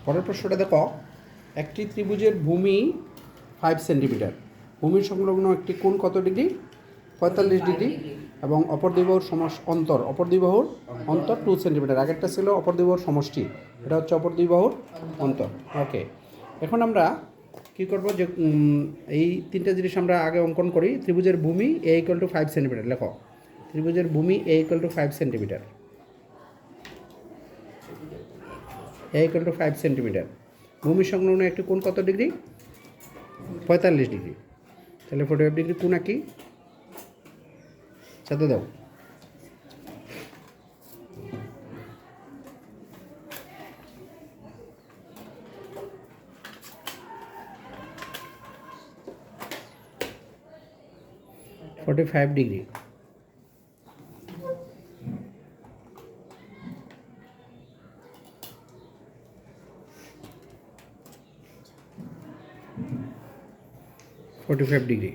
পরের প্রশ্নটা দেখো, একটি ত্রিভুজের ভূমি 5 সেন্টিমিটার, ভূমির সংলগ্ন একটি কোণ কত ডিগ্রি? 45 ডিগ্রি, এবং অপর দুই বাহুর অপর দুই বাহুর অন্তর 2 সেন্টিমিটার। আগেরটা ছিল অপর দুই বাহুর সমষ্টি, এটা হচ্ছে অপর দুই বাহুর অন্তর। ওকে, এখন আমরা কী করবো, যে এই তিনটে জিনিস আমরা আগে অঙ্কন করি। ত্রিভুজের ভূমি a = 5 সেন্টিমিটার। লেখো, ত্রিভুজের ভূমি a = 5 সেন্টিমিটার, a = 5 সেন্টিমিটার। ভূমির সংলগ্ন একটি কোণ কত ডিগ্রি? 45 ডিগ্রি। তাহলে 45 ডিগ্রি কোণ কি সাথে দাও। $45 ডিগ্রি।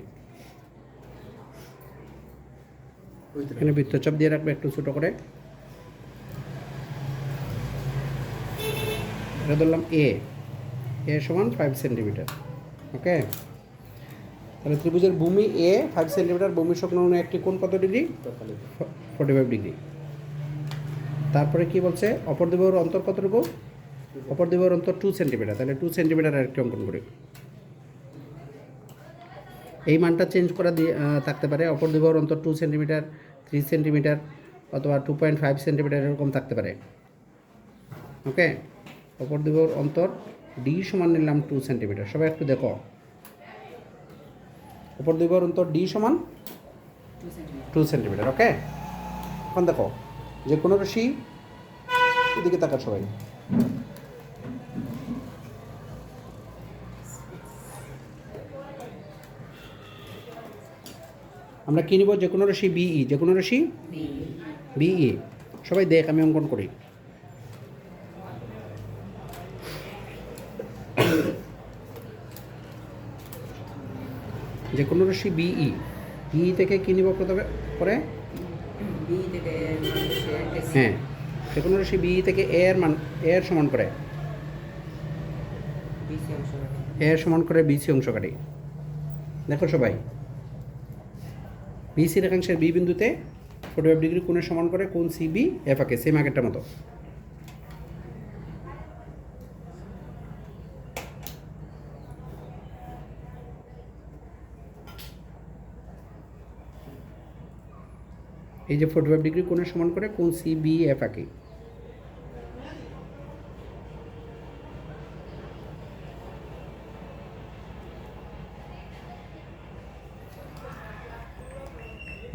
এখানে বৃত্তচাপ দিয়ে রাখবে একটু ছোটো করে। এটা ধরলাম এ সমান 5 সেন্টিমিটার। ওকে, তাহলে ত্রিভুজের ভূমি a 5 সেন্টিমিটার, ভূমির সংলগ্ন একটি কোণ কত ডিগ্রি? 45 ডিগ্রি। তারপরে কি বলছে, অপর দুই বাহুর অন্তর কতটুকু? অপর দুই বাহুর অন্তর 2 সেন্টিমিটার। তাহলে 2 সেন্টিমিটার আরেকটি অঙ্কন করি। এই মানটা চেঞ্জ করা দিয়ে থাকতে পারে, অপর দুই বাহুর অন্তর 2 সেন্টিমিটার, 3 সেন্টিমিটার, অথবা 2.5 সেন্টিমিটার, এরকম থাকতে পারে। ওকে, অপর দুই বাহুর অন্তর ডি সমান নিলাম 2 সেন্টিমিটার। সবাই একটু দেখো, অপর দুই বাহুর অন্তর ডি সমান 2 সেন্টিমিটার। ওকে, এখন দেখো, যে কোনো রাশি, এদিকে তাকার সবাই, আমরা কী নিব? যে কোনো রাশি বিই, যে কোনো রাশি বিই। সবাই দেখ, আমি অঙ্কন করি। যে কোনো রাশি বিই, বিই থেকে কী নিব প্রথমে পরে? হ্যাঁ, যে কোনো রাশি বিই থেকে এ এর মান, এর সমান করে, এর সমান করে বিসি অংশ কাটি। দেখো সবাই, বিসি রেখাংশের বি বিন্দুতে 45 ডিগ্রি কোণের সমান করে কোণ সিবি এফ আঁকে, সেম আগেরটার মতো। এই যে 45 ডিগ্রি কোণের সমান করে কোণ সিবি এফ আঁকি।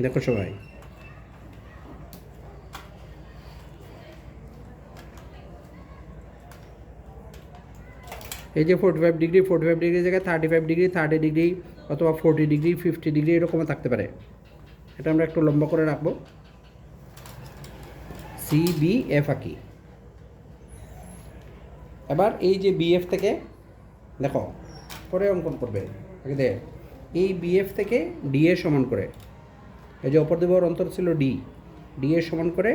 দেখো সবাই, এই যে 45 ডিগ্রি, 45 ডিগ্রির জায়গায় 35 ডিগ্রি, 30 ডিগ্রি, অথবা 40 ডিগ্রি, 50 ডিগ্রি, এরকমও থাকতে পারে। এটা আমরা একটু লম্বা করে রাখবো। সিবি এফ আঁকি। এবার এই যে বিএফ থেকে দেখো, পরে অঙ্কন করবে আগে দেখ, এই বিএফ থেকে ডি এর সমান করে, এই যে অপর দুই বাহুর অন্তর ছিল ডি, ডি এর সমান করে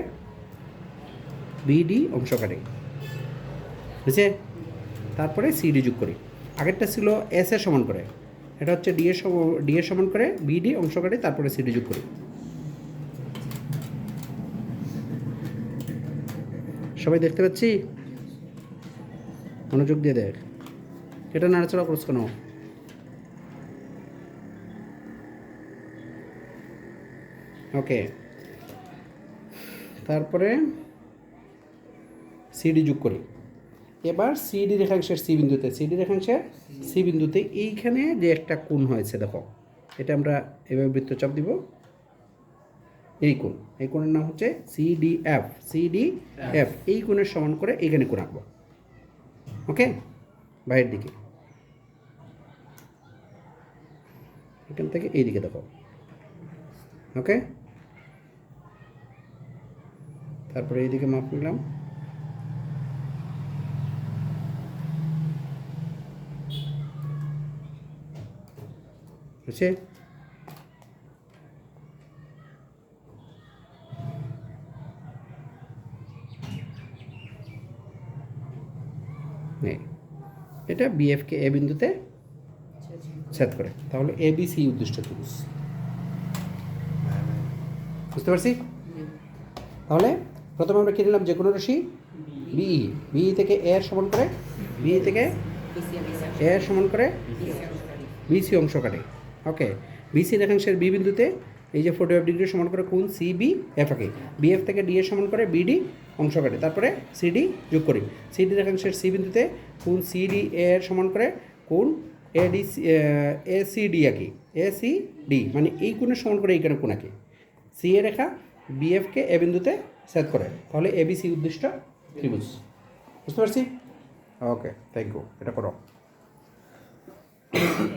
বিডি অংশ কাটে, বুঝছে? তারপরে সিডি যোগ করি। আগেরটা ছিল এস এর সমান করে, এটা হচ্ছে ডি এর সমান করে বিডি অংশ কাটে, তারপরে সিডি যোগ করি। সবাই দেখতে পাচ্ছি? মনোযোগ দিয়ে দেখ, এটা নাড়াচড়া করছ কেন? ওকে, তারপরে সিডি যোগ করি। এবার সিডি রেখাংশের সি বিন্দুতে এইখানে যে একটা কোণ হয়েছে দেখো, এটা আমরা এভাবে বৃত্তচাপ দিব। এই কোণ, এই কোণের নাম হচ্ছে সিডিএফ। এই কোণের সমান করে এইখানে কোণ আঁকবো। ওকে, বাইরের দিকে, এখান থেকে এই দিকে দেখো। ওকে, তারপরে এইদিকে মাপ নিলাম। বুঝছে? নেই। এটা বিএফকে এ বিন্দুতে ছেদ করে, তাহলে এবিসি উদ্দিষ্ট ত্রিভুজ। বুঝতে পারছি? তাহলে প্রথমে আমরা কি নিলাম, যে কোনো রাশি বিই, বিই থেকে এ এর সমান করে, বিই থেকে এ এর সমান করে বিসি অংশ কাটে। ওকে, বিসি রেখাংশের বি বিন্দুতে এই যে 45 ডিগ্রি সমান করে কোণ সিবি এফকে, বিএফ থেকে ডি এর সমান করে বিডি অংশ কাটে, তারপরে সিডি যোগ করি। সিডি রেখাংশের সি বিন্দুতে কোণ সিডি এর সমান করে কোণ এডি এসিডি আঁকি, এসিডি মানে এই কোণের সমান করে এইখানে কোণ আঁকি। সি এ রেখা বিএফকে এ বিন্দুতে ছেদ করে, তাহলে এবিসি উদ্দিষ্ট ত্রিভুজ। বুঝতে পারছি? ওকে, থ্যাংক ইউ। এটা করো।